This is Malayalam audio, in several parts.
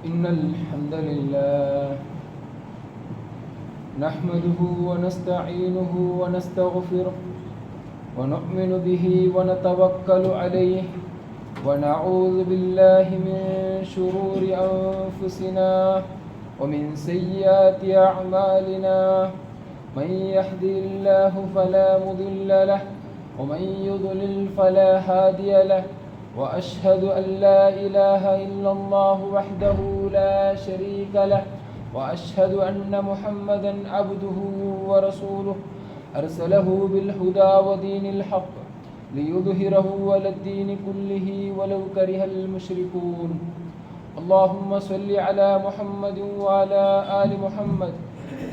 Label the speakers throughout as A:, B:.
A: إن الحمد لله نحمده ونستعينه ونستغفره ونؤمن به ونتوكل عليه ونعوذ بالله من شرور أنفسنا ومن سيئات أعمالنا من يهده الله فلا مضل له ومن يضلل فلا هادي له وأشهد أن لا إله إلا الله وحده لا شريك له وأشهد أن محمدا عبده ورسوله أرسله بالهدى ودين الحق ليظهره على الدين كله ولو كره المشركون اللهم صل على محمد وعلى آل محمد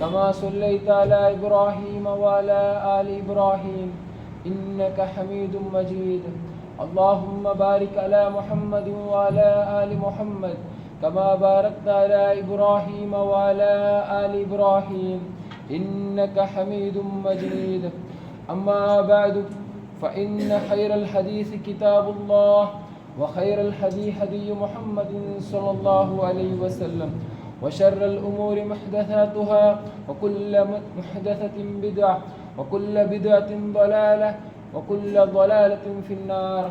A: كما صليت على إبراهيم وعلى آل إبراهيم إنك حميد مجيد اللهم بارك على محمد وعلى آل محمد كما باركت على إبراهيم وعلى آل إبراهيم إنك حميد مجيد أما بعد فإن خير الحديث كتاب الله وخير الهدي هدي محمد صلى الله عليه وسلم وشر الأمور محدثاتها وكل محدثة بدعة وكل بدعة ضلالة وكل ضلالة في النار.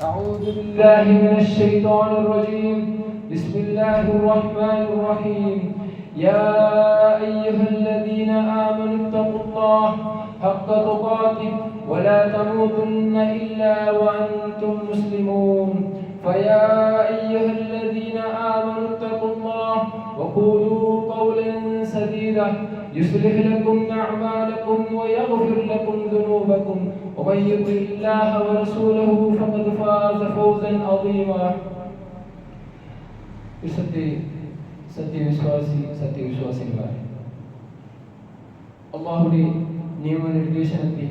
A: أعوذ بالله من الشيطان الرجيم. بسم الله الرحمن الرحيم. يا أيها الذين آمنوا اتقوا الله حق تقاته ولا تموتن إلا وأنتم مسلمون. فيا أيها الذين آمنوا اتقوا الله وقولوا قولا سديدا يصلح لكم أعمالكم ويغفر لكم ذنوبكم ومن يطع الله ورسوله فقد فاز فوزا عظيما. സത്യവിശ്വാസികളായ അള്ളാഹുവിന്റെ നിയമനിർദ്ദേശനത്തെ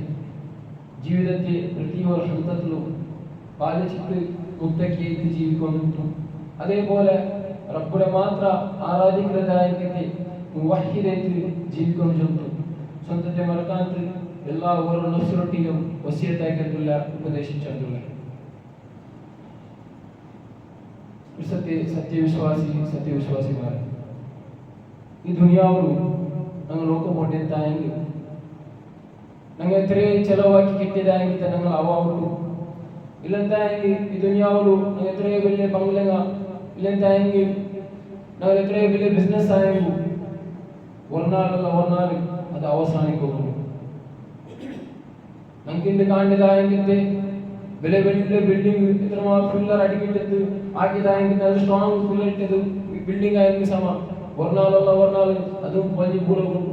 A: ജീവിതത്തെ വൃത്തിയോർ ഹന്തത്തിലും പാലിച്ചിട്ട് മുക്തക്കിയിട്ട് ജീവിക്കുന്നു. അതേപോലെ റബ്ബുടെ മാത്ര ആരാധിക്കുന്നതായിട്ട് മുവഹിദായിട്ട് ജീവിക്കുന്നു. സ്വന്തത്തെ മറക്കാത്ത എല്ലാ ഓരോ നഫ്സിനൊട്ടിയും വസിയത്തായിട്ടുള്ള ഉപദേശിച്ചിട്ടുള്ള സത്യവിശ്വാസിമാർ ഈ ദുനിയാവിലും ഞങ്ങൾ നോക്കുമ്പോണ്ടെങ്കിൽ ഞങ്ങൾ എത്രയും ചെലവാക്കി കിട്ടിയതായെങ്കിൽ ഞങ്ങൾ അവാവുള്ളൂ. ഇല്ലെന്തായെങ്കിൽ ഈ ദുനിയാവിലും ഞങ്ങൾ എത്രയും വലിയ ബംഗ്ലങ്ങ ഇല്ലെന്തായെങ്കിൽ ഞങ്ങൾ എത്രയും വലിയ ബിസിനസ് ആയെങ്കിൽ ഒന്നാളല്ല ഒന്നാൾ അത് അവസാനിക്കുന്നു. ഞങ്ങൾക്ക് ഇന്ന് കാണുന്നതായെങ്കിൽ വലിയ വലിയ ബിൽഡിംഗ് എത്രമാത്രം പില്ലർ അടിക്കിട്ടത് ആക്കിയതായെങ്കിൽ നല്ല സ്ട്രോങ് പില്ലറിട്ടത് ബിൽഡിംഗ് ആയെങ്കിൽ സമ ഒന്നാളല്ല ഒന്നാൾ അതും വലിയ പൂർവ്വം.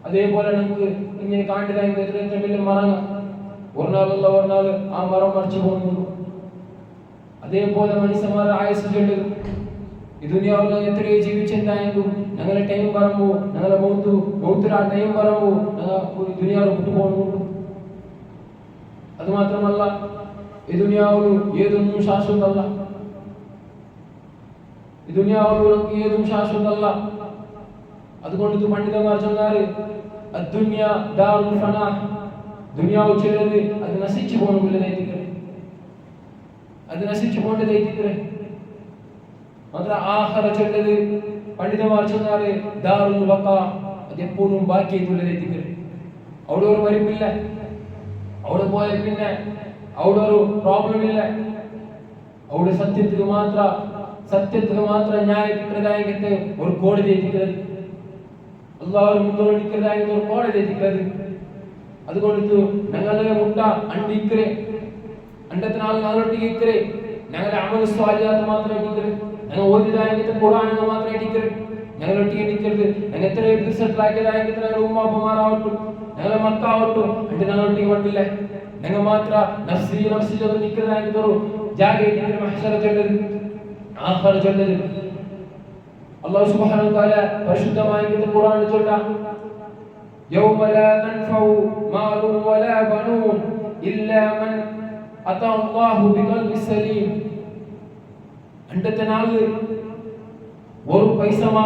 A: അതേപോലെ നമുക്ക് ഇങ്ങനെ കാണുന്നതായെങ്കിൽ എത്ര എത്ര വലിയ മരങ്ങൾ ഒന്നാളല്ല ഒന്നാൾ ആ മരം മറിച്ചു പോകുന്നു. അതേപോലെ മനുഷ്യന്മാരെ ആയുസ് ചൊല്ലുക. ഈ ദുനിയാവിൽ എത്രയോ ജീവിച്ചെന്തായെങ്കിലും ഞങ്ങളുടെ ടൈം പറയുമ്പോൾ ഞങ്ങളുടെ മൗത്തിൽ ആ ടൈം പറയുമ്പോൾ ഞങ്ങൾ ദുനിയാവ് വിട്ടുപോകുന്നുണ്ട്. അത് മാത്രമല്ല ഈ ദുനിയാവിൽ ഏതൊന്നും ശാശ്വതമല്ല. ഈ ദുനിയാവിൽ ഏതും ശാശ്വതമല്ല. അതുകൊണ്ട് പണ്ഡിതന്മാർ ചൊന്നാറ് അദ്ദുനിയ ദാറുൽ ഫനാ, ദുനിയാവ് ചെല്ലുന്നത് അത് നശിച്ചു പോകുന്നില്ല, അത് നശിച്ചു പോകേണ്ടതായിരിക്കേ. മാത്ര ആഖിറ ചൊല്ലത് പണ്ഡിതന്മാർ ചൊന്നാറ് ദാറുൽ ബഖാ, അത് എപ്പോഴും ബാക്കിയായിട്ടുള്ളതായിരിക്കേ. അവിടെ ഒരു മരിപ്പില്ല, അവിടെ പോയ പിന്നെ അവിടെ ഒരു പ്രോബ്ലം ഇല്ല. അവിടെ സത്യത്തിന് മാത്ര ന്യായം കിട്ടുന്നതായിട്ട് ഒരു കോടതി എത്തിക്കുന്നത്, അല്ലാഹു മുന്നോടിക്കുന്നതായിട്ട് ഒരു കോടതി എത്തിക്കുന്നത്. അതുകൊണ്ട് ഞങ്ങളുടെ മുട്ട അണ്ടിക്കരെ അണ്ടത്തിനാൾ നാളൊട്ടിക്കരെ ഞങ്ങളുടെ അമൽ സ്വാലിയാത്ത് മാത്രം ഇടിക്കരുത്. ഞങ്ങൾ ഓതിയതായെങ്കിൽ ഖുർആൻ മാത്രം ഇടിക്കരുത്. ഞങ്ങൾ ഒട്ടിക്കരുത്. ഞങ്ങൾ എത്ര ബിസിനസ്സിലാക്കിയതായെങ്കിൽ ഞങ്ങളുടെ ഉമ്മാപ്പമാരാവട്ടും ഞങ്ങളെ മക്കാവട്ടും അണ്ട് ഞങ്ങൾ ഒട്ടിക്ക് പറ്റില്ല. ഞങ്ങൾ മാത്ര നഫ്സി നിൽക്കുന്നതായെങ്കിൽ ഒരു ജാഗ്രത മഹ്ശറ ചൊല്ലത് ആഖിറ ചൊല്ലത്. അല്ലാഹു സുബ്ഹാനഹു വ തആല പരിശുദ്ധമായ ഖുർആനിൽ ചൊല്ലാം യൗമ ലാ തൻഫഉ മാലു വലാ ബനൂൻ ഇല്ലാ മൻ അതാ അല്ലാഹു ബിഖൽബി സലീം. അണ്ടത്തെ നാള് ഒരു പൈസമാ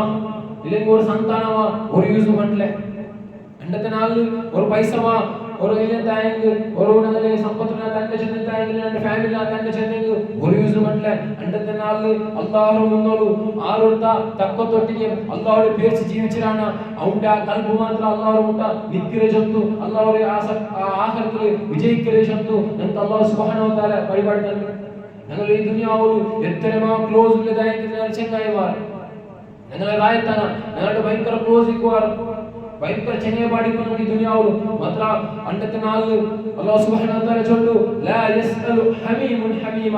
A: ഇല്ലെങ്കിൽ ഒരു സന്താനമാ ഒരു യൂസ് പറ്റില്ല. അണ്ടത്തെ നാള് ഒരു പൈസമാ ഒരു ഇല്ലത്തായെങ്കിൽ ഒരു നഗലെ സമ്പത്തിന തന്റെ ചെന്നിത്തായെങ്കിൽ രണ്ട് ഫാമിലി തന്റെ ചെന്നെങ്കിൽ ഒരു യൂസ് മట్లే അണ്ടത്തെ നാല് അല്ലാഹു മുന്നോളു ആറുത്ത തക്ക തൊട്ടിಗೆ അല്ലാഹുടെ പേർച്ച് ജീവിച്ചിരാണ് അവന്റെ കൽബ് മാത്രം അല്ലാഹു മുട്ട നിക്കിരെ ചൊന്തു അല്ലാഹുടെ ആഖിറത്തിൽ വിജയിക്കരെ ചൊന്തു ಅಂತ അല്ലാഹു സുബ്ഹാനഹു വ തആല പരിപാടിക്കുന്നു ഞങ്ങൾ ഈ ദുനിയാവോട് എത്രമാ ക്ലോസ് ഉള്ളതായെങ്കിൽ ഞങ്ങൾ ചെങ്ങായിമാർ ഞങ്ങളെ റായത്താണ് ഞങ്ങളുടെ ഭയങ്കര ക്ലോസ് ഇക്കുവാർ ഭയങ്കര ചെങ്ങായി പാടിക്കുന്നു ഈ ദുനിയാവോട് മാത്ര അണ്ടത്തെ നാല് അല്ലാഹു സുബ്ഹാനഹു വ തആല ചൊല്ലു ലാ യസ്അലു ഹമീമുൻ ഹമീമ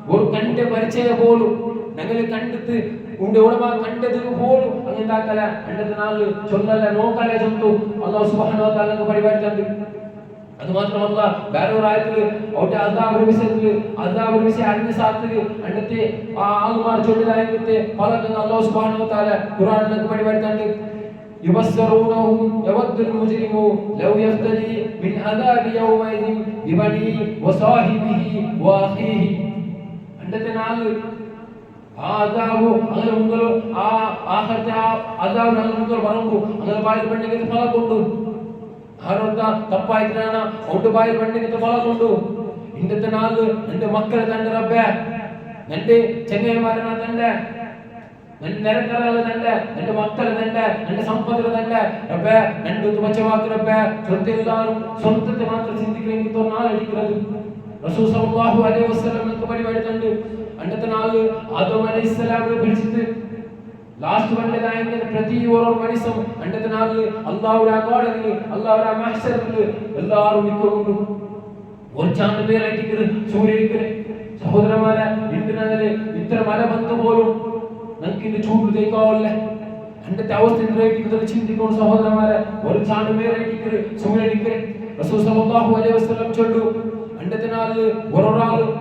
A: ഒരു കണ്ട പരിചയ പോലും ഞങ്ങൾ കണ്ടിട്ട് ഉണ്ടെ ഉടമ കണ്ടത് പോലും അങ്ങനെണ്ടാക്കല അണ്ടത്തെ നാല് ചൊല്ലല നോക്കല ചൊന്തു അല്ലാഹു സുബ്ഹാനഹു വ തആല പരിപാടിക്കുന്നു അത് മാത്രമല്ല വേറൊരു ആയത്തിൽ അവിടെ അദാബ് വിഷയം അറിഞ്ഞ സാധ്യത അണ്ടത്തെ ആൾമാർ ചൊല്ലിതായത്തെ പലതും അല്ലാഹു സുബ്ഹാനഹു വ തആല ഖുർആനിലേക്ക് പരിപാടിക്കുന്നുണ്ട് യുബസ്സറൂനഹും യവദ്ദുൽ മുജ്രിമു ലൗ യഫ്തദി മിൻ അദാബി യൗമൈദിൻ ബിബനി വസാഹിബിഹി വഅഖീഹി അണ്ടത്തെ നാല് അദാബു അങ്ങനെ മുൻകളോ ആഖിറത്തെ അദാബ് അങ്ങനെ മുൻകൾ വരങ്കു അങ്ങനെ ബായിൽ പണ്ഡിതന്റെ ഫല കൊണ്ടു ആരോർത്ത തപ്പായിട്ടാണ് ഔട്ട് ബായിൽ പണ്ഡിതന്റെ ഫല കൊണ്ടു ഇന്നത്തെ നാല് എന്റെ മക്കളെ തന്റെ റബ്ബേ എന്റെ ചെങ്ങൈമാരന തന്റെ എന്റെ നിരക്കറകൾ തന്റെ എന്റെ മക്കളെ തന്റെ എന്റെ സമ്പത്തുകൾ തന്റെ റബ്ബേ എന്റെ തുച്ഛമാക്കി റബ്ബേ സ്വന്തം സ്വന്തത്തെ മാത്രം ചിന്തിക്കണമെങ്കിൽ നാളടിക്കുന്നത് റസൂൽ സല്ലല്ലാഹു അലൈഹി വസല്ലം നമുക്ക് പരിപാടിയുണ്ട് അന്നത്തെ നാല് ആദം അലൈഹിസ്സലാമിനെ വിളിച്ചിട്ട് ലാസ്റ്റ് വന്നതായെങ്കിൽ പ്രതി ഓരോ മനുഷ്യൻ അന്നത്തെ നാല് അല്ലാഹുവിന്റെ അഗാധത്തിൽ അല്ലാഹുവിന്റെ മഹ്ശറിൽ എല്ലാവരും നിൽക്കുന്നു ഒരു ചാണ്ട് പേരായിട്ട് സൂര്യക്ക് സഹോദരന്മാരെ ഇന്നലെ ഇത്ര മല ബന്ധു പോലും നമുക്ക് ഇന്ന് ചൂട് തേക്കാവല്ലേ അന്നത്തെ അവസ്ഥ എന്തിനായിട്ട് ചിന്തിക്കുന്നു സഹോദരന്മാരെ ഒരു ചാണ്ട് പേരായിട്ട് സൂര്യനിക്ക് റസൂൽ സല്ലല്ലാഹു അലൈഹി വസല്ലം ചൊല്ലു അണ്ടത്തെ നാല്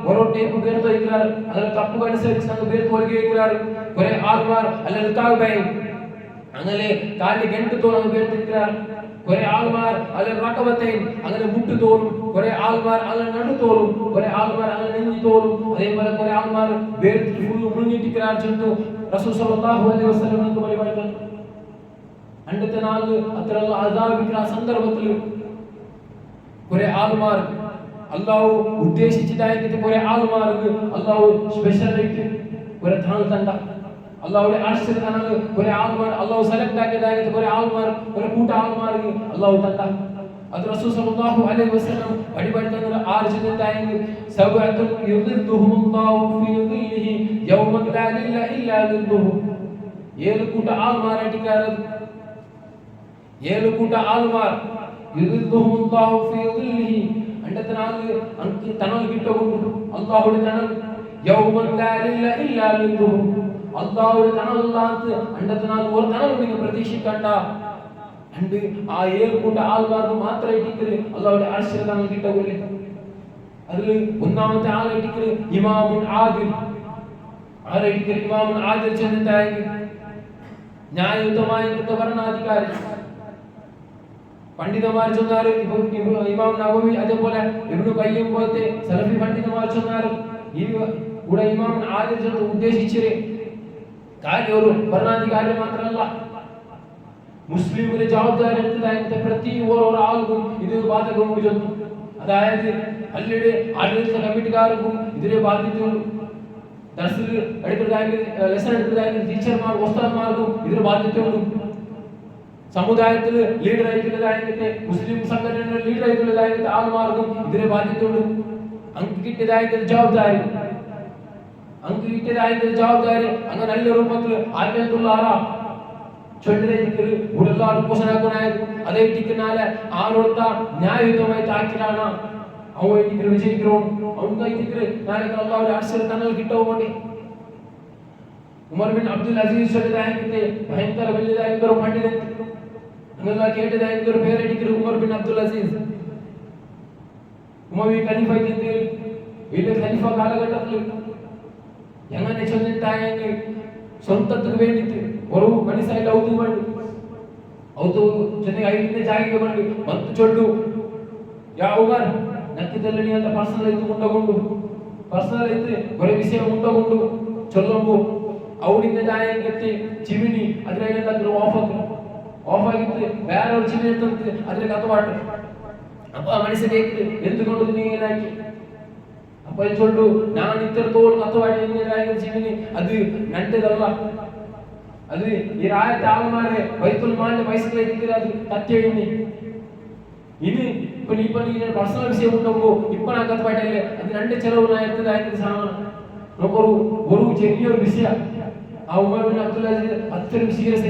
A: ഓരോ ടൈപ്പ് പേര് തയ്ക്കാറ് അതിൽ തപ്പുക അനുസരിച്ച് നമുക്ക് പേര് തോൽക്കുകയാണ് കുറെ ആൾമാർ അല്ലെങ്കിൽ താഴ്ബൈ അങ്ങനെ കാലിന്റെ ഗണ്ട് തോന്നും പേര് തയ്ക്കാറ് കുറെ ആൾമാർ അല്ലെങ്കിൽ റക്കബത്തെ അങ്ങനെ മുട്ടു തോന്നും കുറെ ആൾമാർ അങ്ങനെ നടു തോന്നും കുറെ ആൾമാർ അങ്ങനെ നെഞ്ചി തോന്നും അതേപോലെ കുറെ ആൾമാർ പേര് ഫുള്ള് മുഴുങ്ങിട്ടിക്കാറ് ചെന്നു റസൂൽ സല്ലല്ലാഹു അലൈഹി വസല്ലം നമുക്ക് പരിപാടിക്കുന്നു അണ്ടത്തെ നാല് അത്തരമുള്ള അദാബിക്കുന്ന സന്ദർഭത്തിൽ കുറെ ആൾമാർ അല്ലാഹു ഉദ്ദേശിച്ചതായിട്ട് കുറെ ആൾമാർക്ക് അല്ലാഹു സ്പെഷ്യലായിട്ട് കുറെ താങ് തണ്ട അല്ലാഹുവിന്റെ അർശിൽ തന്നത് കുറെ ആൾമാർ അല്ലാഹു സെലക്ട് ആക്കിയതായിട്ട് കുറെ ആൾമാർ കുറെ കൂട്ട ആൾമാർക്ക് അല്ലാഹു തണ്ട അത് റസൂൽ സല്ലല്ലാഹു അലൈഹി വസല്ലം അടിപടിക്കുന്ന ആർജിതായെങ്കിൽ സബഅത്തുൻ യുദില്ലുഹുമുല്ലാഹു ഫീ ദില്ലിഹി യൗമൻ ലാ ദില്ല ഇല്ലാ ദില്ലുഹു ഏഴ് കൂട്ട ആൾമാരായിട്ടാണ് ഏഴ് കൂട്ട ആൾമാർ യുദില്ലുഹുമുല്ലാഹു ഫീ ദില്ലിഹി അണ്ടത്തെ നാല് അങ്ക് തണൽ കിട്ടുകൊണ്ട് അല്ലാഹുവിന്റെ തണൽ യൗമൻ ലാ ദില്ല ഇല്ലാ ദില്ലുഹു അല്ലാഹുവിന്റെ തണലില്ലാത്ത അണ്ടത്തെ നാല് ഒരു തണൽ നിങ്ങൾ പ്രതീക്ഷിക്കണ്ട അണ്ട് ആ ഏഴ് കൂട്ട ആൾമാർക്ക് മാത്രമായിട്ട് അല്ലാഹുവിന്റെ അർശിൽ തണൽ കിട്ടുകയില്ല അതിൽ ഒന്നാമത്തെ ആളായിട്ട് ഇമാമുൻ ആദിൽ ആരായിട്ട് ഇമാമുൻ ആദിൽ ചെന്നിട്ടായെങ്കിൽ ന്യായയുക്തമായ ഭരണാധികാരി പണ്ഡിതന്മാർ ചൊന്നാറ് ഇമാം നവവി അതേപോലെ ഇബ്നു ഖയ്യിം പോലത്തെ സലഫി പണ്ഡിതന്മാർ ചൊന്നാറ് ഈ കൂടെ ഇമാം ആദിൽ ചെന്ന് ഉദ്ദേശിച്ചത് കാര്യം ഒരു ഭരണാധികാരി മാത്രമല്ല മുസ്ലിമിന്റെ ജവാബ്ദാരി എടുത്തതായിട്ട് പ്രതി ഓരോ ആൾക്കും ഇത് ബാധകവും ചെന്നു അതായത് പള്ളിയുടെ ആഡളിത കമ്മിറ്റിക്കാർക്കും ഇതിനെ ബാധിച്ചുള്ളൂ ദർസിൽ എടുത്തതായെങ്കിൽ ലെസൺ എടുത്തതായെങ്കിൽ ടീച്ചർമാർ ഉസ്താദ്മാർക്കും ഇതിന് ബാധിച്ചുള്ളൂ സമുദായത്തിൽ ലീഡർ ആയിട്ടുള്ളതായിട്ട് മുസ്ലിം സംഘടനയുടെ ലീഡർ ആയിട്ടുള്ളതായിട്ട് ആൾമാർക്കും ഇതിനെ ബാധിച്ചുള്ളൂ അങ്ക് കിട്ടിയതായിട്ട് ജവാബ്ദാരി അങ്ങനെ നല്ല രൂപത്തിൽ ആത്മീയത്തുള്ള ആളാ ചൊല്ലിലേക്ക് ഉടലാറും കുശനാക്കുനായത് അതേ ഇട്ടിക്കുന്നാല് ആളോടുത്ത ന്യായയുക്തമായിട്ട് ആക്കിലാണ് അവൻ ഇട്ടിക്കൽ വിജയിக்கிறோம் അവൻ ഇട്ടിക്കൽ നാളെ അല്ലാഹുവിന്റെ അർശിൽ തണൽ കിട്ടുവാൻ ഉമർ ബിൻ അബ്ദുൽ അസീസ് ചൊല്ലിയതായിട്ട് ഭയങ്കര വലിയതായിട്ട് ഒരു പണ്ഡിതൻ നിങ്ങൾ കേട്ടതായിട്ട് ഒരു പേരടിക്കൽ ഉമർ ബിൻ അബ്ദുൽ അസീസ് ഉമവി ഖലീഫയുടെ വലിയ ഖലീഫ കാലഘട്ടത്തിൽ എങ്ങനെ ചൊല്ലിട്ടായെങ്കിൽ സ്വന്തത്തിന് വേണ്ടിയിട്ട് ഒരു മനുഷ്യന്റെ ഔതു ചെന്ന് ಐದನೇ ಜಾಗಕ್ಕೆ ಬಂದು ಮತ್ತು ಚೊಲ್ಲು ಯಾ ಉಮರ್ ನಕ್ಕಿದಲ್ಲಿ ಅಂತ ಪರ್ಸನಲ್ ಐತು ಮುಂಡಗೊಂಡು ಪರ್ಸನಲ್ ಐತೆ ಬರೆ ವಿಷಯ ಮುಂಡಗೊಂಡು ಚೊಲ್ಲಂಬು ಔಡಿನ ಜಾಗಕ್ಕೆ ಚಿಮಿನಿ ಅದ್ರಾಗ ಆಫ್ ಆಗಿತ್ತು ಬೇರೆ ಚಿಮಿನಿ ಅಂತ ಅದ್ರಾಗ ಅಥವಾ അപ്പൊ ആ മനസ്സിലേക്ക് എന്തുകൊണ്ട് നീ ഇങ്ങനാക്കി? അപ്പൊ ചൊല്ലു ഞാൻ ഇത്രത്തോളം കത്തുവാടി ചെയ്യുന്ന അത് നല്ലതല്ല. അത് ഈ രായത്തെ ആൾമാരെ ബൈത്തുൽ മാലിന്റെ പൈസകളിലേക്ക് അത് കത്തിയൊഴിഞ്ഞ് ഇനി ഇപ്പൊ നീ പേഴ്സണൽ വിഷയം ഉണ്ടാകുമ്പോ ഇപ്പൊ ഞാൻ കത്തുവായിട്ടല്ലേ അത് രണ്ട് ചെലവ് സാധനം നമുക്കൊരു ഒരു ചെറിയൊരു വിഷയ ആ ഉമർ ബിൻ അബ്ദുൽ അസീസ് അത്രയും സീരിയസ്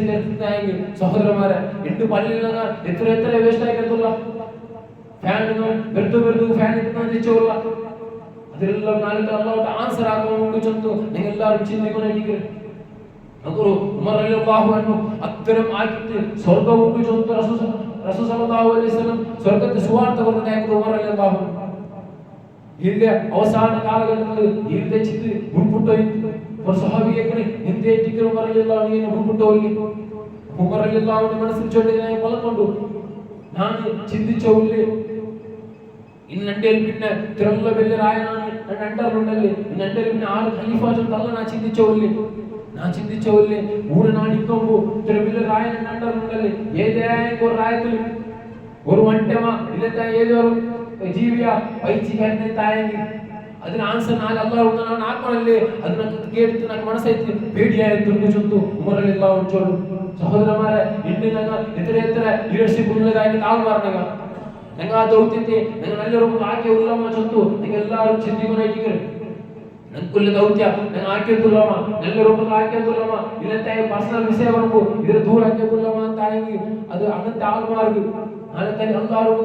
A: ആയിട്ട് സഹോദരന്മാരെ എട്ട് പള്ളിയിൽ എത്ര എത്ര വേസ്റ്റ് ആയിട്ടുള്ള ഫാനും വെറുതെ ഫാൻ ഇട്ടുള്ള അതിലെല്ലാം നാളെ അള്ളാഹുവിന്റെ ആൻസർ ആകുമെന്ന് ചൊല്ലുന്നു. നിങ്ങൾ എല്ലാവരും ചിന്തിക്കൊണ്ടിരിക്കുക. നമുക്കൊരു ഉമർ റളിയല്ലാഹു അൻഹു അത്തരം ആക്കിയിട്ട് സ്വർഗ്ഗം ഉണ്ട് ചൊല്ലുന്നു. റസൂൽ സല്ലല്ലാഹു അലൈഹി വസല്ലം സ്വർഗ്ഗത്തെ സുവാർത്ത കൊടുക്കുന്ന ഉമർ റളിയല്ലാഹു അൻഹു ഇതിന്റെ അവസാന കാലഘട്ടത്തിൽ ഇതിന്റെ ചിത്ത് മുൻപുട്ടോയി ഒരു സഹാബിയെ എന്തേറ്റിക്കും ഉമർ റളിയല്ലാഹു അൻഹു മുൻപുട്ടോയി. ഉമർ റളിയല്ലാഹു അൻഹു മനസ്സിൽ ചൊല്ലിയ കൊള്ളക്കൊണ്ടു ഞാൻ ചിന്തിച്ചോല്ലേ ഇന്നണ്ടേൽ പിന്നെ തിരുള്ള വലിയ രായനാണ് രണ്ടറുണ്ടല്ലേ ഇന്നണ്ടേൽ പിന്നെ ആറ് ഖലീഫാജും തള്ള ഞാൻ ചിന്തിച്ചോല്ലേ മൂന്ന് നാണിക്കുമ്പോ ഇത്ര വലിയ രായൻ രണ്ടറുണ്ടല്ലേ ഏതായാലും ഒരു രായത്തിൽ ഒരു വണ്ടമ ഇല്ലത്തെ ഏതൊരു ജീവിയ പൈച്ചിക്കന്നെ തായെങ്കിൽ അതിന് ആൻസർ നാല് അള്ളാഹു ഉണ്ടാണ് ആക്കണല്ലേ അത് കേട്ട് నాకు മനസ്സൈತಿ പേടിയായി തുറന്നു ഉമർ റളിയല്ലാഹു അൻഹു സഹോദരന്മാരെ ഇന്ന് ഞങ്ങൾ എത്ര ലീഡർഷിപ്പ് ഉള്ളതായിട്ട് താഴ്മാറണ ഞങ്ങൾ ആ ദൗത്യത്തെ ഞങ്ങൾ നല്ലൊരു ആക്കി ഉള്ളമ്മ ചൊല്ಲು നിങ്ങൾ എല്ലാവരും ചിന്തിക്കൊണ്ടിരിക്കുക. ഞങ്ങൾക്കുള്ള ദൗത്യ ഞങ്ങൾ ആക്കിയതുള്ളമ്മ നല്ലൊരു ആക്കിയതുള്ളമ്മ ഇന്നത്തെ പേഴ്സണൽ വിഷയം വരുമ്പോ ഇതിന് ദൂരാക്കിയതുള്ളമ്മ തായെങ്കിൽ അത് അങ്ങനത്തെ ആൾമാർക്ക് അങ്ങനത്തെ എല്ലാവരും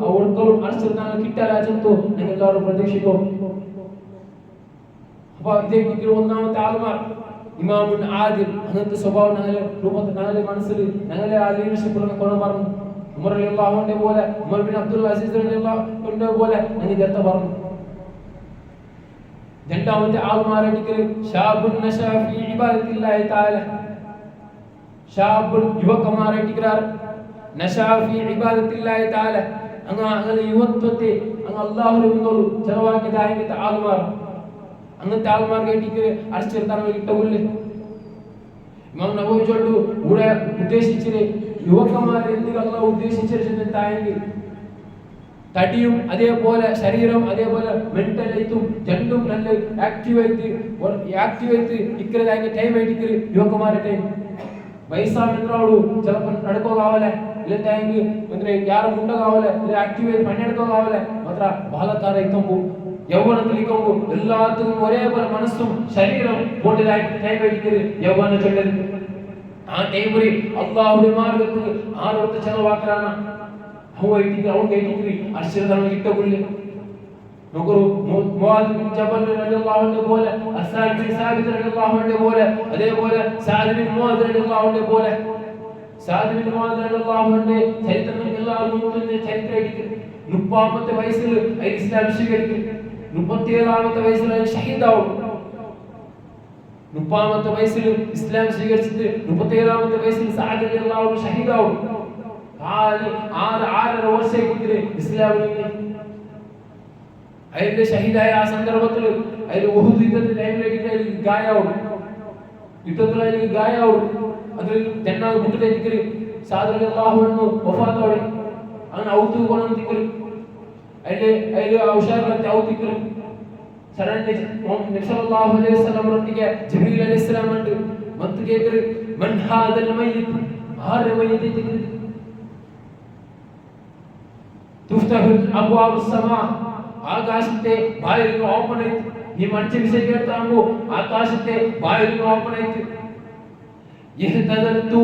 A: ആ ഒഴുക്കളും അനുസരിച്ച് കിട്ടാല ചൊല്ಲು ഞങ്ങൾ എല്ലാവരും പ്രതീക്ഷിക്കും. അപ്പൊ ഇതേ ഒന്നാമത്തെ ആൾമാർ ഇമാമുൻ ആദിൽ അങ്ങനത്തെ സ്വഭാവം ഞങ്ങളെ രൂപത്തിൽ ഞങ്ങളെ മനസ്സിൽ ഞങ്ങളെ ആ ലീഡർഷിപ്പ് കൊണ്ടു പറഞ്ഞു. ഉമർ റളിയല്ലാഹു അൻഹു പോലെ ഉമർ ബിൻ അബ്ദുൽ അസീസ് റളിയല്ലാഹു അൻഹു പോലെ ഞങ്ങൾ നേരത്തെ പറഞ്ഞു. രണ്ടാമത്തെ ആൾമാരായിട്ട് ഷാബുൻ നശാ ഫീ ഇബാദത്തില്ലാഹി തആല ഷാബുൻ യുവകമാരായിട്ട് നശാ ഫീ ഇബാദത്തില്ലാഹി തആല അങ്ങനെ യുവത്വത്തെ അല്ലാഹുവിന്റെ മുന്നിൽ ചെലവാക്കിയതായിട്ട് ആൾമാർ അങ്ങനത്തെ ആൾമാർക്ക് അടിച്ചെടുക്കാൻ ഇട്ടവില്ലേ. ഇമാം നബവി ചൊല്ലു ഇവിടെ ഉദ്ദേശിച്ചത് യുവക്കന്മാരെ എന്തിനാ അല്ലാഹു ഉദ്ദേശിച്ചിരുന്നെങ്കിൽ തടിയും അതേപോലെ ശരീരം അതേപോലെ മെന്റലായിട്ടും രണ്ടും നല്ല ആക്റ്റീവായിട്ട് ഇക്കറതായി ടൈം ആയിട്ട് യുവക്കന്മാരുടെ ടൈം വയസ്സാമെന്നോട് ചിലപ്പോൾ നടക്കോ കാവലെ ഇല്ലെങ്കിൽ ಅಂದ್ರೆ ಯಾರ ಮುಂಡ ಕಾವಲೆ ಆಕ್ಟಿವೇಟ್ ಪನ್ನೆಡ್ಕೋ ಕಾವಲೆ ಮಾತ್ರ ಬಾಲಕಾರ ಇಕ್ಕಂಬು ಯೌವನದಲ್ಲಿ ಇಕ್ಕಂಬು ಎಲ್ಲಾತಕ್ಕೂ ഒരേ പോലെ മനസ്സും ശരീരം പോട്ടതായി ടൈം ആയിട്ട് യൗവന ചൊല്ലത് ആ ടൈമിൽ അല്ലാഹുവിന്റെ മാർഗ്ഗത്തിൽ ആരോട് ചെലവാക്കാനാണ് അവൻ അശ്രദ്ധ ഇട്ടകൊള്ളി നോക്കൂ. മുആദ് ബിൻ ജബൽ റളിയല്ലാഹു അൻഹു പോലെ അസ്സാദ് ബിൻ സാബിത് റളിയല്ലാഹു അൻഹു പോലെ അതേപോലെ സഅദ് ബിൻ മുആദ് റളിയല്ലാഹു അൻഹു പോലെ സഅദ് ബിൻ മുആദ് റളിയല്ലാഹു അൻഹു ചരിത്രത്തിൽ എല്ലാവരും മുൻപിൽ ചരിത്രമായിട്ട് 30ാമത്തെ വയസ്സിൽ ഇസ്ലാം സ്വീകരിക്കും. 37ാമത്തെ വയസ്സിൽ ഷഹീദാവും. 30ാമത്തെ വയസ്സിൽ ഇസ്ലാം സ്വീകരിച്ചിട്ട് 37ാമത്തെ വയസ്സിൽ സഅദ് റളിയല്ലാഹു അൻഹു ഷഹീദാവും. ആറ് വർഷമായിട്ട് ഇസ്ലാമിൽ അതിന്റെ ഷഹീദായ ആ സന്ദർഭത്തിൽ അതിൽ ഉഹുദ് യുദ്ധത്തിന്റെ ടൈമിലേക്ക് ഗായാവും യുദ്ധത്തിൽ ഗായാവും അതിൽ ജന്നാ മുട്ടിലേക്ക് സഅദ് റളിയല്ലാഹു അൻഹു വഫാത്തോടെ അങ്ങനെ ഔത്ത് കൊണ്ടിരിക്കും. അതിൽ ഔഷാറിലത്തെ ഔത്തിക്കലും സഡൻലി നബി സല്ലല്ലാഹു അലൈഹി വസല്ലം റബ്ബിಗೆ ജിബ്രീൽ അലൈഹിസ്സലാം ഉണ്ട് മത്ത് കേക്കർ മൻ ഹാദൽ മയ്യിത് ആരെ മയ്യിത് തുഫ്തഹു അബ്വാബു സമാ ആകാശത്തെ ബായിലുകൾ ഓപ്പൺ ആയിട്ട് ഈ മനുഷ്യ വിഷയം കേട്ടാകുമ്പോ ആകാശത്തെ ബായിലുകൾ ഓപ്പൺ ആയിട്ട് യഹ്തദത്തു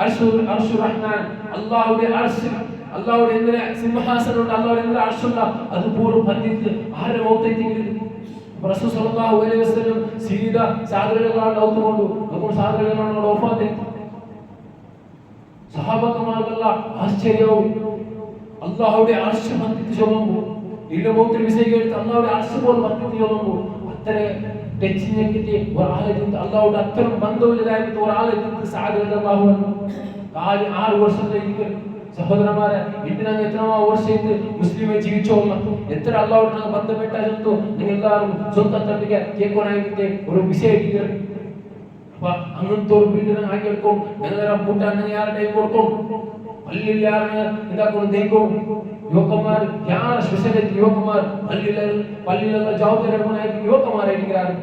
A: അർശുർ റഹ്മാൻ അല്ലാഹുവിന്റെ അർശ് അല്ലാഹുവിന്റെ എന്തിനെ സിംഹാസനം ഉണ്ട് അല്ലാഹുവിന്റെ എന്തിനെ അർശുണ്ട് അതുപോലെ ബന്ധിച്ച് ആരെ മൗത്തായിട്ട് റസൂൽ സല്ലല്ലാഹു അലൈഹി വസല്ലം സീദ സഅദ് റളിയല്ലാഹു അൻഹു ഔത്തുകൊണ്ടു അപ്പോൾ സഅദ് റളിയല്ലാഹു അൻഹു വഫാത്ത് സഹാബക്കന്മാർക്കുള്ള ആശ്ചര്യവും അല്ലാഹുവിന്റെ അർശ് ബന്ധിച്ച് ചൊല്ലുമ്പോൾ ഇല്ല മൗത്തിൽ വിഷയം കേട്ട് അല്ലാഹുവിന്റെ അർശ് പോലെ ബന്ധിച്ച് ചൊല്ലുമ്പോൾ അത്ര ടച്ചിങ്ങിട്ട് ഒരാളെത്തിട്ട് അല്ലാഹുവിന്റെ അത്ര ബന്ധമില്ലാതായിട്ട് ഒരാളെത്തിട്ട് സഅദ് റളിയല്ലാഹു അൻഹു 6 വർഷത്തേക്ക് സഹോദരന്മാരെ ഇന്ന് എത്രയോ വർഷമായിട്ട് മുസ്ലിമെ ജീവിച്ചോള എത്ര അല്ലാഹുവിനെ ബന്ധപ്പെട്ടാലും നിങ്ങൾ എല്ലാവരും സ്വന്തം തട്ടിಗೆ കേൾക്കാനായിട്ട് ഒരു വിഷയം അപ്പൊ അങ്ങനത്തെ ഒരു വീട്ടിൽ ആക്കിയെടുക്കും ഞങ്ങളെ കൂട്ടാൻ ಯಾರ ಟೈಮ್ ಕೊಡ್ಕೊಂಡು ಅಲ್ಲಿ ಯಾರನ್ನ ಇದಾಕೊಂಡು ದೇಯ್ಕೊಂಡು ಯುವಕಮಾರ ಯಾರ ಸ್ಪೆಷಾಲಿಟಿ ಯುವಕಮಾರ പള്ളിയിലുള്ള ജവാബ്ദാരി എടുക്കാനായിട്ട് യുവകമാരായിരിക്കാറ്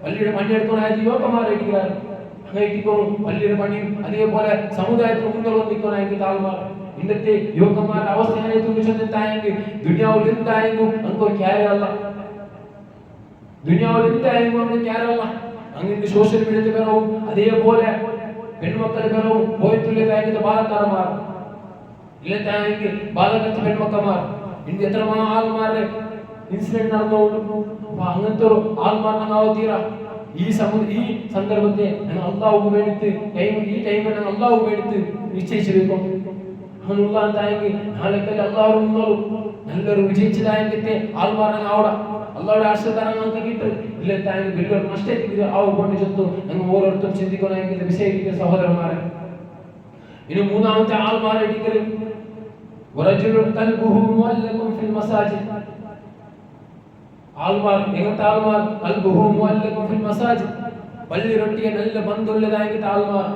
A: പള്ളിയുടെ പണി എടുക്കാനായിട്ട് യുവകമാരായിരിക്കാറ് അങ്ങനെ ഇരിക്കും പള്ളിയുടെ പണിയും അതേപോലെ സമുദായത്തിന് മുന്നിൽ വന്നിരിക്കാനായിട്ട് ആൾമാർ ഇന്നത്തെ യുവകന്മാരുടെ അവസ്ഥ എങ്ങനെ തുണിച്ചെന്തായെങ്കിൽ ദുനിയാവിൽ എന്തായെങ്കിലും നമുക്കൊരു ക്യാരല്ല ദുനിയാവിൽ എന്തായെങ്കിലും നമുക്ക് ക്യാരല്ല അങ്ങനെ സോഷ്യൽ മീഡിയത്തിൽ വരവും അതേപോലെ പെൺമക്കൾ വരവും പോയിട്ടുള്ളതായെങ്കിൽ ബാലക്കാരന്മാർ ഇല്ലത്തായെങ്കിൽ ബാലകത്ത് പെൺമക്കന്മാർ ഇന്ന് എത്ര ആൾമാരുടെ ഇൻസിഡന്റ് നടന്നുകൊണ്ടു അപ്പൊ അങ്ങനത്തെ ഒരു ആൾമാർ തീരാ ഈ സന്ദർഭത്തെ ഞങ്ങൾ അള്ളാഹുക്ക് വേണ്ടിയിട്ട് ഈ ടൈമിൽ ഞങ്ങൾ അള്ളാഹുക്ക് വേണ്ടിയിട്ട് നിശ്ചയിച്ചു വെക്കും അങ്ങനെയുള്ള എന്തായെങ്കിൽ നാളെക്കല്ല അള്ളാഹു നല്ലൊരു വിജയിച്ചതായെങ്കിൽ ആൾമാർ ഞങ്ങൾ അവിടെ അള്ളാഹുടെ ആശ്രയത്താൻ ഞങ്ങൾക്ക് കിട്ടും ഇല്ലത്തായെങ്കിൽ വലിയൊരു നഷ്ടത്തിൽ ആവുകൊണ്ട് ചെത്തു ഞങ്ങൾ ഓരോരുത്തരും ചിന്തിക്കണമെങ്കിൽ വിഷയിക്കുന്ന സഹോദരന്മാരെ ഇനി മൂന്നാമത്തെ ആൾമാരെ ഇടിക്കൽ ആൾമാർ എങ്ങനത്തെ ആൾമാർ പള്ളി റൊട്ടിയെ നല്ല ബന്ധമുള്ളതായിട്ട് ആൾമാർ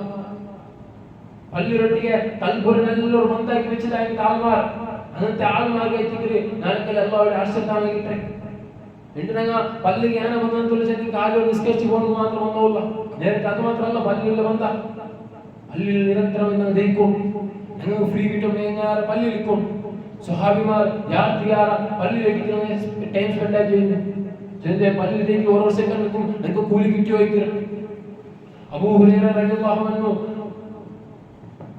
A: പള്ളി റൊട്ടിയെ കൽബുറി നല്ലൊരു ബന്ധാക്കി വെച്ചതായിട്ട് ആൾമാർ അങ്ങനത്തെ ആൾമാർക്ക് എത്തിക്കല് നാളെ അള്ളാഹുടെ ആശ്രയത്താണ് കിട്ടെ എന്തിനാ പള്ളിക്ക് ഞാനെ ബന്ധം ചെന്ന് കാലം നിസ്കരിച്ചു പോകുന്നത് മാത്രം ഒന്നുമില്ല നേരത്തെ അത് മാത്രമല്ല പള്ളിയുള്ള ബന്ധ പള്ളിയിൽ നിരന്തരം ദഹിക്കും ഞങ്ങൾക്ക് ഫ്രീ കിട്ടും പള്ളിയിൽ ഇരിക്കും സ്വഹാബിമാർ യാത്ര പള്ളിയിലേക്ക് ടൈം സ്പെൻഡ് ആയി ചെയ്യുന്നു പള്ളിയിലേക്ക് ഓരോ സെക്കൻഡ് നിൽക്കും നിങ്ങൾക്ക് കൂലി കിട്ടിയോ അബൂ ഹുറൈറ റളിയല്ലാഹു അൻഹു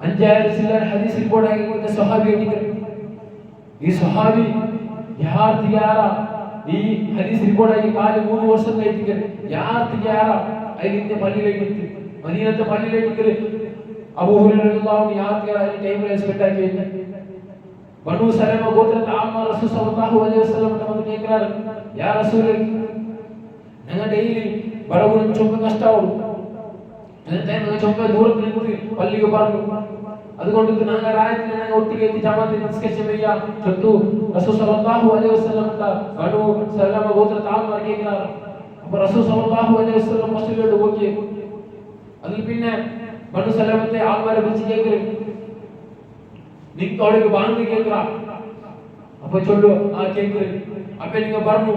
A: 5000 ഹദീസ് റിപ്പോർട്ട് ആക്കിയ സ്വഹാബി ഈ സ്വഹാബി ഈ ഹദീസ് റിപ്പോർട്ട് ആക്കി കാലം 3 വർഷം കഴിഞ്ഞിട്ട് അതിന്റെ പള്ളിയിലേക്ക് എത്തി മദീനത്തെ പള്ളിയിലേക്ക് അബൂ ഹുറൈറ റളിയല്ലാഹു അൻഹു യാത്ര ടൈം സ്പെൻഡ് ആക്കി ബനു സലമ ഗോത്രത്തെ ആൾമാർ റസൂൽ സല്ലല്ലാഹു അലൈഹി വസല്ലം തമ്മിൽ കേൾക്കാറ് യാ റസൂലേ ഞങ്ങൾ ഡെയിലി ബറബുൻ ചൊമ്പ കഷ്ടാവും ഞങ്ങൾ ചൊമ്പ ദൂരത്ത് നിന്ന് പള്ളിക്ക് പറഞ്ഞു അതുകൊണ്ട് ഞങ്ങൾ രാത്രി ഞങ്ങൾ ഒട്ടിಗೆ എത്തി ജമാഅത്ത് നിസ്കരിച്ചു വയ്യ ചൊത്തു റസൂൽ സല്ലല്ലാഹു അലൈഹി വസല്ലം ബനു സലമ ഗോത്രത്തെ ആൾമാർ കേൾക്കാറ് അപ്പോൾ റസൂൽ സല്ലല്ലാഹു അലൈഹി വസല്ലം മസ്ജിദിലോട്ട് പോയി അതിൽ പിന്നെ ബനു സലമത്തെ ആൾമാരെ വിളിച്ച് കേൾക്കറ് നിങ്ങൾക്ക് ബാങ്ക് കേൾക്കുക അപ്പൊ ചൊല്ലു കേൾക്കറ് അപ്പൊ നിങ്ങൾ പറഞ്ഞു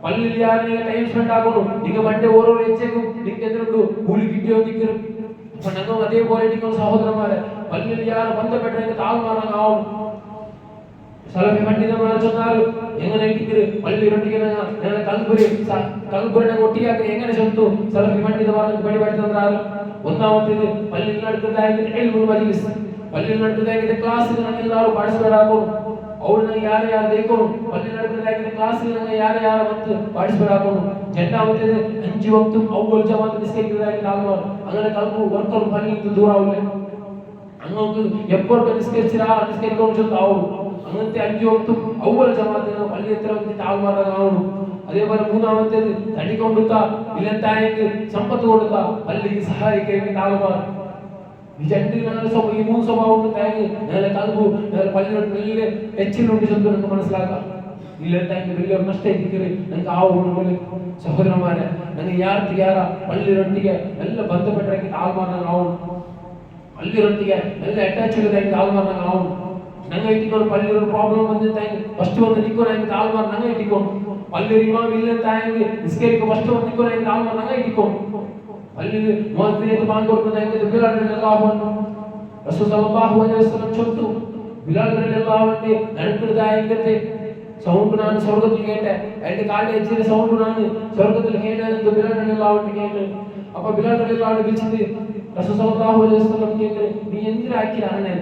A: പള്ളിയിൽ യാരെ ടൈം സ്പെൻഡ് ആകുന്നു നിങ്ങൾ മറ്റേ ഓരോ വെച്ചേക്കും നിങ്ങൾക്ക് എന്തുണ്ട് കൂലി കിട്ടിയോ നിൽക്കറ് അപ്പൊ ഞങ്ങൾ അതേപോലെ നിങ്ങൾ സഹോദരന്മാരെ പള്ളിയിൽ യാരെ ബന്ധപ്പെട്ട താഴ്മാറാവും സലഫി പണ്ഡിതന്മാർ ചൊന്നാറ് എങ്ങനെ ഇരിക്കറ് പള്ളി റൊട്ടിಗೆ ഞങ്ങൾ കൽബുറിനെ ഒട്ടിയാക്കി എങ്ങനെ ചൊന്നു സലഫി പണ്ഡിതന്മാർക്ക് പടിപെടുത്തി തന്നാറ് ഒന്നാമത്തേത് പള്ളിയിൽ നടക്കുന്നതായിട്ട് ഇൽമുൽ മജ്ലിസ് പള്ളിയിൽ നടക്കുന്നതായിട്ട് ക്ലാസ്സിൽ ഞങ്ങൾ എല്ലാവരും പാർട്ടിസിപ്പേറ്റ് ആക്കും ಅವ್ರನ್ನ ಯಾರು ಬೇಕು ಪಲ್ಲಿ ನಡೆದ ಕ್ಲಾಸ್ ಯಾರು ಬಂದು ಪಾರ್ಟಿಸಿಪೇಟ್ ಹಾಕೋನು ಜೆಂಡಾವತ್ತೇದು 5 ವಕ್ತು ಅವ್ವಲ್ ಜಮಾತ್ ನಿಸ್ಕರಿದಾಗಿ ನಾಲ್ವರು അങ്ങനെ കൽബു വർക്കൽ പള്ളിയിൽ ദൂര ആവില്ല അങ്ങോട്ട് എപ്പോൾ നിസ്കരിച്ചിരാ നിസ്കരിക്കാൻ ചൊല്ലാവും അങ്ങനത്തെ 5 വക്തു ಅವ್വൽ ജമാഅത്തിന് പള്ളി എത്ര വന്ന് താഴ്മാറാവും അതേപോലെ മൂന്നാമത്തേത് തടി കൊടുത്ത ഇല്ലത്തായെങ്കിൽ സമ്പത്ത് കൊടുത്ത പള്ളിക്ക് സഹായിക്കാൻ താഴ്മാർ ഈ മൂന്ന് സ്വഭാവം തേങ്ങി ഞങ്ങളെ കൽബു ഞങ്ങളെ പള്ളിയോട് വലിയ എച്ചിലുണ്ട് ചൊല്ലും നമുക്ക് മനസ്സിലാക്കാം ഇല്ലത്തായെങ്കിൽ വലിയ നഷ്ടമായിരിക്കരുത് ഞങ്ങൾക്ക് ആവുമ്പോൾ സഹോദരന്മാരെ ഞങ്ങൾ യാത്ര പള്ളി ರೊಟ್ಟಿಗೆ ಎಲ್ಲ ബന്ധപ്പെട്ടെങ്കിൽ ആൾമാറാണ് ആവും പള്ളി ರೊಟ್ಟಿಗೆ ಎಲ್ಲ ಅಟ್ಯಾಚ್ ಇರೋದಾಗಿ ಆಳ್ಮಾರ್ನಾಗ ಆവും ഞങ്ങൾ ഇട്ടിക്കൊണ്ട് പള്ളിയിൽ ഒരു പ്രോബ്ലം വന്നിട്ടായെങ്കിൽ ഫസ്റ്റ് വന്ന് നിൽക്കണമെങ്കിൽ ആൾമാർ ഞങ്ങൾ ഇട്ടിക്കൊണ്ട് പള്ളിയിൽ ഇമാം ഇല്ലത്തായെങ്കിൽ നിസ്കരിക്കും ഫസ്റ്റ് വന്ന് നിൽക്കണമെങ്കിൽ ആൾമാർ ഞങ്ങൾ ഇട്ടിക്കൊണ്ട് പള്ളിയിൽ മുഅദ്ദിനേറ്റ് ബാങ്ക് കൊടുക്കുന്നതായിട്ട് ബിലാൽ റളിയല്ലാഹു അൻഹു റസൂൽ സല്ലല്ലാഹു അലൈഹി വസല്ലം ചൊല്ലുന്നു ബിലാൽ റളിയല്ലാഹു അൻഹു നടക്കുന്നതായിട്ട് സൗണ്ട് ನಾನು സ്വർഗ്ഗത്തിൽ കേട്ടെ എൻ്റെ കാലിൽ എച്ചിലെ സൗണ്ട് ನಾನು സ്വർഗ്ഗത്തിൽ കേട്ടത് ബിലാൽ റളിയല്ലാഹു അൻഹു കേട്ടു അപ്പോൾ ബിലാൽ റളിയല്ലാഹു അൻഹു വിളിച്ചിട്ട് റസൂൽ സല്ലല്ലാഹു അലൈഹി വസല്ലം കേട്ടു നീ എന്തിനാക്കിയാണ്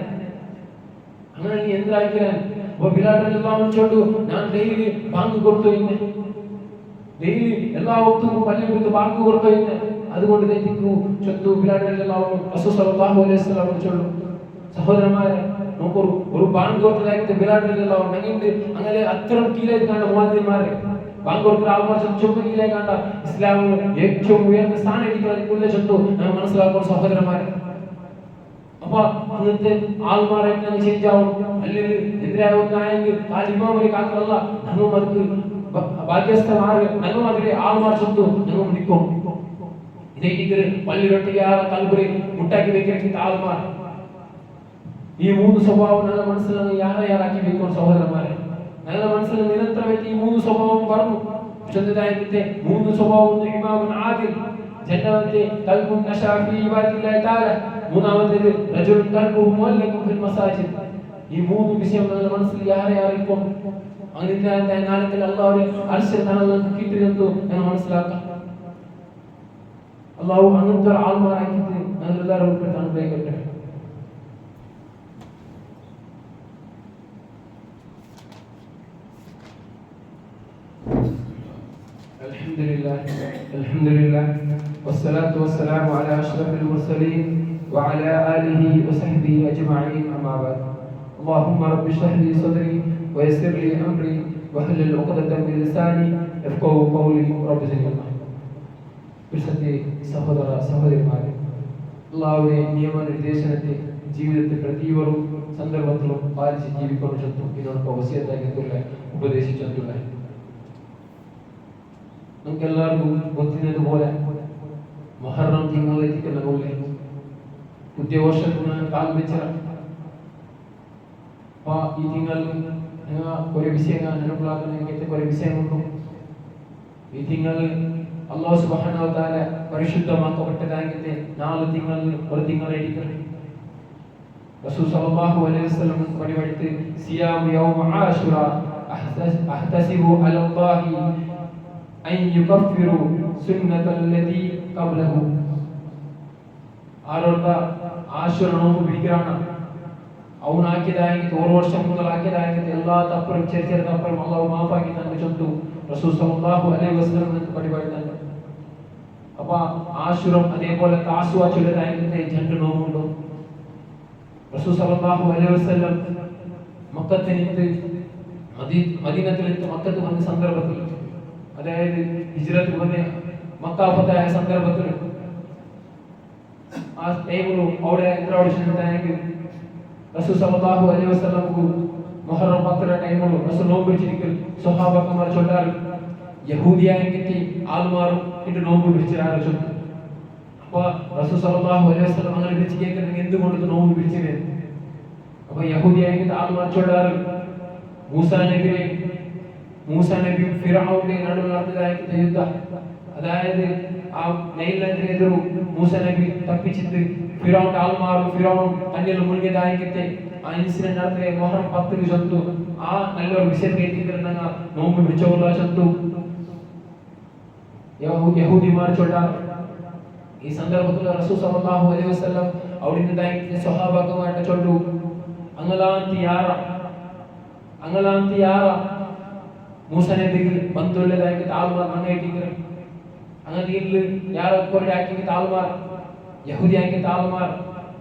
A: അങ്ങനെ നീ എന്തിനാക്കിയാണ് അപ്പോൾ ബിലാൽ റളിയല്ലാഹു അൻഹു ചൊല്ലു ഞാൻ ഡെയിലി ബാങ്ക് കൊടുത്തു ഇന്ന് ഡെയിലി എല്ലാ വക്തും പള്ളിയിൽ പോയി ബാങ്ക് കൊടുത്തു ഇന്ന് അതുകൊണ്ട് തെറ്റിക്കൂ ചൊല്ലു ബിലാൽ റളിയല്ലാഹു അൻഹു റസൂൽ സല്ലല്ലാഹു അലൈഹി വസല്ലം ചൊല്ലു സഹോദരന്മാരെ നോക്കൊരു ഒരു ബാങ്ക് കൊടുത്തതായിട്ട് ബിലാൽ റളിയല്ലാഹു അൻഹു ഞങ്ങൾക്ക് അങ്ങനെ അത്തരം കീഴിലേക്ക് കാണുന്ന മുഅദ്ദിന്മാരെ ബാങ്ക് കൊടുക്കുന്ന ആൾമാർ ചൊല്ലും കീഴിലേക്ക് കണ്ട ഇസ്ലാമിൽ ഏറ്റവും ഉയർന്ന സ്ഥാനം ഇരിക്കുന്ന ചൊല്ലു നമ്മൾ മനസ്സിലാക്കുന്ന സഹോദരന്മാരെ അപ്പൊ അങ്ങനത്തെ ആൾമാരെ ചേഞ്ച് ആവും അല്ലെങ്കിൽ എതിരാവുന്നതായെങ്കിൽ ആ ഇമാമരെ കാക്കല്ല ഞങ്ങൾക്ക് ഭാഗ്യസ്ഥമാർ ഞങ്ങൾ അതിലെ ആൾമാർ ചൊല്ലു ഞങ്ങൾ നിൽക്കും ഇതേ പള്ളി റൊട്ടിಗೆ ಯಾರ ಕಲ್ಬುರಿ ಮುಟ್ಟಾಕಿ ಬೇಕಿರಕ್ಕಿಂತ ಆಲ್ಮಾರ್ ഈ മൂന്ന് സ്വഭാവം ഞങ്ങളുടെ മനസ്സിൽ യാറാക്കി വെക്കും സഹോദരന്മാരെ. ഞങ്ങളുടെ മനസ്സിൽ നിരന്തരമായിട്ട് ഈ മൂന്ന് സ്വഭാവം പറഞ്ഞു. വിശുദ്ധതായത്തെ മൂന്ന് സ്വഭാവം ഇമാമുൻ ആദിൽ, രണ്ടാമത്തെ ഖൽബുൻ നശാ ഫീ ഇബാദത്തില്ലാഹി തആല, മൂന്നാമത്തേത് റജുലുൻ ഖൽബുഹു മുഅല്ലഖുൻ ഫിൽ മസാജിദ്. ഈ മൂന്ന് വിഷയം ഞങ്ങളുടെ മനസ്സിൽ യാറായിരിക്കും. അങ്ങനെ നാളത്തിൽ അല്ലാഹു അർശിൽ തണലിൽ കിട്ടിയെന്നു ഞങ്ങൾ മനസ്സിലാക്കാം. അല്ലാഹു അങ്ങനത്തെ ആൾമാരാക്കിയിട്ട് ഞങ്ങളെല്ലാവരും ഉൾപ്പെട്ട് അനുഗ്രഹിക്കട്ടെ. الحمد لله والصلاة والسلام على أشرف المرسلين وعلى آله وصحبه أجمعين أما بعد. اللهم رب اشرح لي صدري ويسر لي أمري واحلل عقدة من لساني يفقهوا قولي رب زدني. വിശുദ്ധ സഹോദര സഹോദരിമാരെ, അല്ലാഹുവിന്റെ നിയമനിർദ്ദേശനത്തെ ജീവിതത്തിൽ പ്രതിവറും സന്ദർഭത്തിലും പാലിച്ച് ജീവിക്കണം ചൊല്ലും ഇതിനോടൊപ്പം വസിയത്താക്കിയിട്ടുള്ള ഉപദേശിച്ചിട്ടുള്ള നമുക്ക് എല്ലാവർക്കും ಗೊತ್ತಿದ್ದതുപോലെ മുഹറം തിങ്കളെത്തിക്കുന്നതുപോലെ പുതിയ വർഷത്തിന് കാൽ വെച്ച ഈ തിങ്കൾ കുറെ വിഷയങ്ങൾ ನೆನಪುಲಾಗಲಿಕ್ಕೆ കുറെ വിഷയമുണ്ട്. ഈ തിങ്കൾ അല്ലാഹു സുബ്ഹാനഹു വ തആല പരിശുദ്ധമാക്കപ്പെട്ടതായിട്ട് 4 തിങ്കൾ ഒരു തിങ്കളായിരിക്കും. റസൂൽ സല്ലല്ലാഹു അലൈഹി വസല്ലം പഠിപ്പിച്ചു സിയാം യൗമ ആശുറ അഹ്തസിബു അലല്ലാഹി അൻ യുകഫിറു സുന്നത്തല്ലതി ഖബ്ലഹു. ആരോർത്ത ആശുറ നോമ്പ് പിടിക്കാനാണ് അവനാക്കിയതായെങ്കിൽ ഒരു വർഷം മുതൽ ആക്കിയതായെങ്കിൽ എല്ലാ തപ്പറും ചെറിയ തപ്പറും അല്ലാഹു മാഫാക്കി തന്നെ ചൊല്ലും റസൂൽ സല്ലല്ലാഹു അലൈഹി വസല്ലം പഠിപ്പിച്ചു. അപ്പൊ ആശുറം അതേപോലെ താസുവ ചൊല്ലതായെങ്കിൽ രണ്ട് നോമ്പുണ്ട്. റസൂൽ സല്ലല്ലാഹു അലൈഹി വസല്ലം മക്കത്തിനിട്ട് മദീനത്തിലെത്തി മക്കത്ത് വന്ന സന്ദർഭത്തിൽ, അതായത് ഹിജ്റത്ത് വന്ന് മക്ക ഫതഹായ സന്ദർഭത്തിൽ ആ ടൈമിൽ അവിടെ ഇൻട്രോഡക്ഷൻ ഉണ്ടായെങ്കിൽ റസൂൽ സല്ലല്ലാഹു അലൈഹി വസല്ലം മുഹറം 10 ടൈമിൽ റസൂൽ നോമ്പ് പിടിച്ചിരിക്കൽ സ്വഹാബക്കന്മാർ ചൊല്ലാറ് യഹൂദിയായെങ്കിൽ ആൾമാറും ഇട്ട് നോമ്പ് പിടിച്ചാറ് ചൊല്ലും. അപ്പൊ റസൂൽ സല്ലല്ലാഹു അലൈഹി വസല്ലം അങ്ങനെ വിളിച്ച് കേൾക്കുന്നത് എന്തുകൊണ്ട് നോമ്പ് പിടിച്ചത്? അപ്പൊ യഹൂദിയായെങ്കിൽ ആൾമാർ ചൊല്ലാറ് മൂസ നബി ഫിറഔന്റെ നടുവിൽ നടന്നതായിട്ട് യുദ്ധം, അതായത് ആ നൈൽ നദിയെതിരെ മൂസ നബി തപ്പിച്ചിട്ട് ഫിറഔന്റെ ആൾമാറും ഫിറഔനും തന്നിൽ മുഴുകിയതായിട്ട് ആ ഇൻസിഡന്റ് നടത്തിയ മുഹറം 10 ചൊല്ലും. ആ നല്ലൊരു വിഷയം കേട്ടിട്ടുണ്ടെങ്കിൽ നോമ്പ് പിടിച്ചോളാ ചൊല്ലും യഹൂദിമാർ ചൊല്ലാറ്. ഈ സന്ദർഭത്തിൽ റസൂൽ സല്ലല്ലാഹു അലൈഹി വസല്ലം അവിടുത്തെ സ്വഹാബാക്കമായിട്ട് ചൊല്ലു അങ്ങലാന്തി യാറ മൂസ നബിക്ക് ബന്ധുള്ളതായിട്ട് ആൾമാർ അങ്ങേറ്റിക്കറ് അങ്ങനെ ಯಾರೊಬ್ಬರಿಗೆ ಹಾಕಿ ತಾಳ್ಮಾರ್ ಯಹೂದಿ ಹಾಕಿ ತಾಳ್ಮಾರ್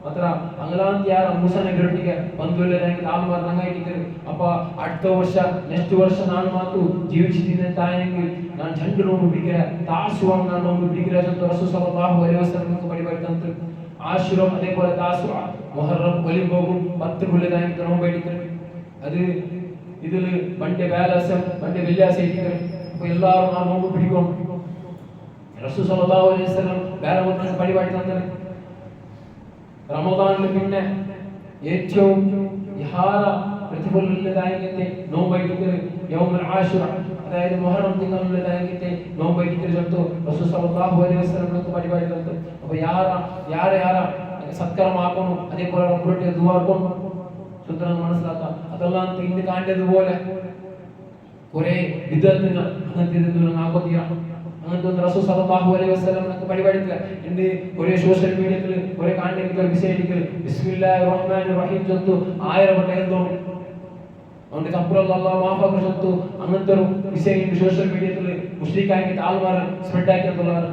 A: ಮಾತ್ರ ಅಂಗಲಾಂತ ಯಾರ ಮೂಸ ನಬಿಯೊಟ್ಟಿಗೆ ಬಂಧುವಿಲ್ಲದಾಗಿ ತಾಳ್ಮಾರ್ ನಂಗಾಯ್ತಿದ್ರು. ಅಪ್ಪ അടുത്ത ವರ್ಷ ನೆಕ್ಸ್ಟ್ ವರ್ಷ ನಾನು ಮಾತು ಜೀವಿಸಿದ್ದೀನಿ ತಾಯಿಗೆ ನಾನು ಜಂಡು ನೋವು ಬಿಡಿಗೆ ತಾಸುವಾಗ ನಾನು ನೋವು ಬಿಡಿಗೆ ಅಂತ ರಸೂಲ್ ಸಲ್ಲಲ್ಲಾಹು ಅಲೈಹಿ ವಸಲ್ಲಂ ಪಡಿಬೇಕಂತ ಆಶುರ അതേപോലെ താസുഅ മുഹറം ഒലിമ്പോകും 10 കൊല്ലതായി നോವು ಬೇಡಿದ್ರು. ಅದು ഇതില് പണ്ട് ബാലസം പണ്ട് വെള്ളിയാഴ്ച ഇരിക്കും. അപ്പോൾ എല്ലാവരും ആ നോവ് പിടിക്കും. റസൂൽ സല്ലല്ലാഹു അലൈഹി വസല്ലം ബാലമൊക്കെ പരിപാടി തന്നത് റമദാനിൽ പിന്നെ ഏറ്റവും യഹാറ പ്രതിഫലമുള്ളതായിട്ട് നോമ്പെടുക്കൽ യൗമുൽ ആശുറ, അതായത് മുഹറം തിങ്കളുള്ളതായിട്ട് നോമ്പെടുക്കൽ ചൊല്ലുന്നു. റസൂൽ സല്ലല്ലാഹു അലൈഹി വസല്ലം പരിപാടി തന്നത്. അപ്പോൾ ಯಾರ സത്കർമാക്കണം, അതേപോലെ റബ്ബിന്റെ ദുആ കൊണ്ട് സുത്തരം മനസ്സിലാക്കാം. അതെല്ലാം ഇന്ന് കാണേണ്ടതുപോലെ കുറെ വിദഗ്ധങ്ങൾ അങ്ങനത്തെ ആകോത്തിയ അങ്ങനത്തെ റസൂൽ സല്ലല്ലാഹു അലൈഹി വസല്ലം പരിപാടിയില്ല. ഇന്ന് ഒരേ സോഷ്യൽ മീഡിയത്തിൽ കുറെ കാണേണ്ട വിഷയങ്ങൾ ബിസ്മില്ലാഹിർ റഹ്മാനിർ റഹീം ചൊല്ലുന്നു 1000 വട്ടം എഴുതുന്നു. അതുകൊണ്ട് അപ്പുറം അല്ലാഹു മാഫാക്ക് ചൊല്ലുന്നു. അങ്ങനത്തെ ഒരു വിഷയം സോഷ്യൽ മീഡിയത്തിൽ മുസ്ലിക്കായിട്ട് ആൾമാർ സ്പ്രെഡ് ആക്കിയിട്ടുള്ളവർ.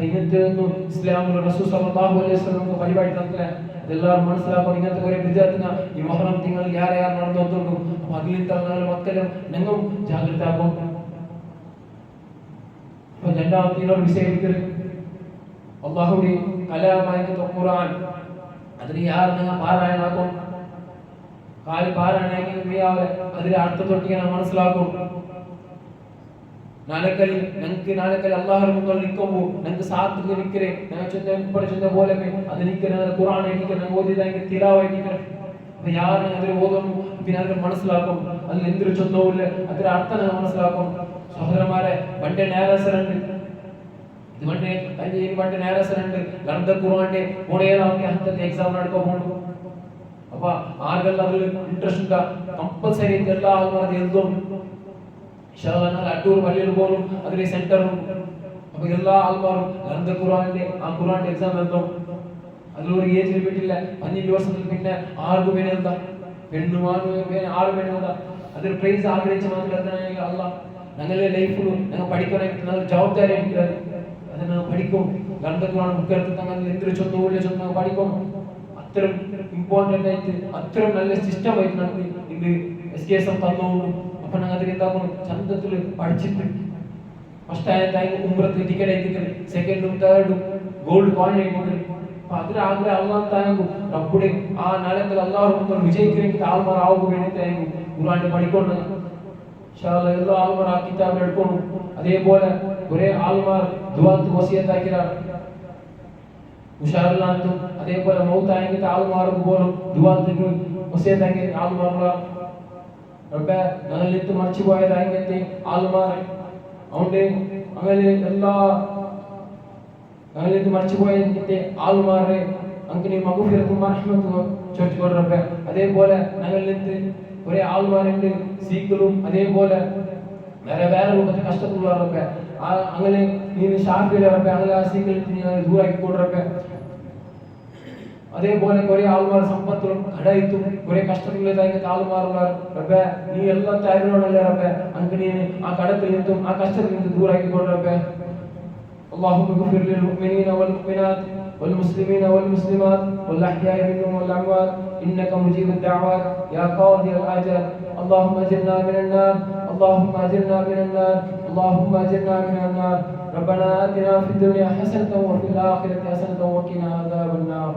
A: ഇങ്ങനത്തെ ഒന്നും ഇസ്ലാമിൽ റസൂൽ സല്ലല്ലാഹു അലൈഹി വസല്ലം പരിപാടി തന്നില്ല. അതെല്ലാവരും മനസ്സിലാക്കണം. ഇങ്ങനത്തെ കുറെ വിദ്യാർത്ഥികൾ ഈ മുഹറം തിങ്കൾ ಯಾರು നടന്നുകൊണ്ടും അപ്പോൾ അതിൽ തന്ന മക്കളും ഞങ്ങൾ ജാഗ്രത ആക്കും. അപ്പോൾ രണ്ടാമത്തെ ഒരു വിഷയം അല്ലാഹുവിന്റെ കലാമായിട്ടുള്ള ഖുർആൻ അതിന് ಯಾರು നിങ്ങൾ പാരായണമാക്കും കാല് പാരായണമെങ്കിൽ അതിന്റെ അർത്ഥം തൊട്ടിങ്ങനെ മനസ്സിലാക്കും. നാലക്കലി ഞങ്ങൾക്ക് നാലക്കലി അള്ളാഹുവിന്റെ മുന്നിൽ നിൽക്കുമ്പോൾ ഞങ്ങൾക്ക് സാത്ത് നിൽക്കരെ ഞങ്ങൾ ചൊന്ന പോലെ അത് നിൽക്കണേ ഖുർആൻ എണീക്കണം ഓതിയതായി തിലാവായിരിക്കണം. അപ്പൊ ಯಾರು അതിൽ ഓതുന്നു പിന്നെ അതിൽ മനസ്സിലാക്കും അതിൽ എന്തൊരു ചൊന്നവുമില്ല അതിന്റെ അർത്ഥം മനസ്സിലാക്കും. സഹോദരന്മാരെ പണ്ടേ നേരസരുണ്ട് ഇത് പണ്ടേ നേരസരുണ്ട് ഗർഭ ഖുർആന്റെ മുടേലാക്കി ഹത്തത്തെ എക്സാം നടക്കുമ്പോൾ അപ്പൊ ആർക്കെല്ലാം അതിൽ ഇൻട്രസ്റ്റ് ഉണ്ടാ കമ്പൽസറി എല്ലാ ആൾമാരും എഴുതും. അട്ടൂർ പള്ളിയിൽ പോലും അതിലെ സെന്ററും അപ്പൊ എല്ലാ ആൾമാരും ഗർഭ ഖുർആന്റെ എക്സാം എഴുതും. അതിലൊരു ഏജ് ലിമിറ്റ് ഇല്ല. 15 വർഷത്തിൽ പിന്നെ ആർക്കും വേണമെന്താ പെണ്ണുമാനും ആരും വേണമെന്താ അതൊരു പ്രൈസ് ആഗ്രഹിച്ച് മാത്രം അല്ല ഞങ്ങളുടെ ലൈഫിൽ ഞങ്ങൾ പഠിക്കണേ ഞങ്ങൾ ജവാബ്ദാരി എടുക്കുന്നത് അത് ഞങ്ങൾ പഠിക്കും. ഗന്ധക്കുറാണ് ബുക്കെടുത്ത് ഞങ്ങൾ എന്തൊരു ചൊന്ന പഠിക്കും. അത്രയും ഇമ്പോർട്ടൻ്റ് ആയിട്ട് അത്രയും നല്ല സിസ്റ്റം ആയിട്ട് ഞങ്ങൾക്ക് ഇത് SKSM തന്നോളൂ. അപ്പൊ ഞങ്ങൾ അതിൽ എന്താക്കുന്നു ചന്തത്തിൽ പഠിച്ചിട്ട് ഫസ്റ്റ് ആയിട്ട് ഉമ്രത്ത് ടിക്കറ്റ് ആയിട്ട് സെക്കൻഡും തേർഡും ഗോൾഡ് കോയിൻ ആയിട്ട് അതിൽ ആഗ്രഹം അള്ളാഹ് റബ്ബുടെ ആ നാലത്തിൽ അള്ളാഹു വിജയിക്കണമെങ്കിൽ ആൾമാർ ആവുക വേണ്ടിയിട്ടായിരിക്കും ഖുർആൻ പഠിക്കണം. എല്ലാ ആൾമാർ ആ കിതാബിൽ എടുക്കണം. അതേപോലെ കുറെ ആൾമാർ ദുആത്ത് വസിയത്താക്കിയാണ് ഉഷാറില്ലാത്തും അതേപോലെ മൗത്തായെങ്കിൽ ആൾമാർക്ക് പോലും ദുആത്ത് വസിയത്താക്കി ആൾമാറുള്ള റബ്ബേ ഞങ്ങളിട്ട് മറിച്ചു പോയതായെങ്കിൽ ആൾമാർ അതുകൊണ്ട് അങ്ങനെ എല്ലാ ഞങ്ങളിത് മറിച്ചുപോയതിന്റെ ആൾമാരെ അങ്ങനെ മഗ്ഫിറത്തും റഹ്മത്തും ചോദിച്ചുകൊണ്ട് റബ്ബേ. അതേപോലെ ഞങ്ങളിത് കുറെ ആൾമാരുണ്ട് സീക്കളും അതേപോലെ വേറെ രൂപത്തിൽ കഷ്ടത്തിലുള്ള റബ്ബേ. അങ്ങനെ നീ ഷാഫിയിലെ റബ്ബേ അങ്ങനെ ആ സീക്കളിൽ ദൂരാക്കിക്കൊണ്ട് റബ്ബേ. അതേപോലെ കുറെ ആൾമാർ സമ്പത്തും കടയിത്തും കുറെ കഷ്ടത്തിലുള്ളതായി ആൾമാറുള്ള റബ്ബേ നീ എല്ലാം തയ്യാറോടല്ലേ റബ്ബേ. അങ്ങനെ ആ കടത്തിൽ നിന്നും ആ കഷ്ടത്തിൽ നിന്നും ദൂരാക്കിക്കൊണ്ട് റബ്ബേ. اللهم اغفر للمؤمنين والمؤمنات والمسلمين والمسلمات والأحياء منهم والأموات إنك مجيب الدعوات يا قاضي الحاجات. اللهم أجرنا من النار اللهم أجرنا من النار اللهم أجرنا من النار. ربنا آتنا في الدنيا حسنة وفي الآخرة حسنة وقنا عذاب النار.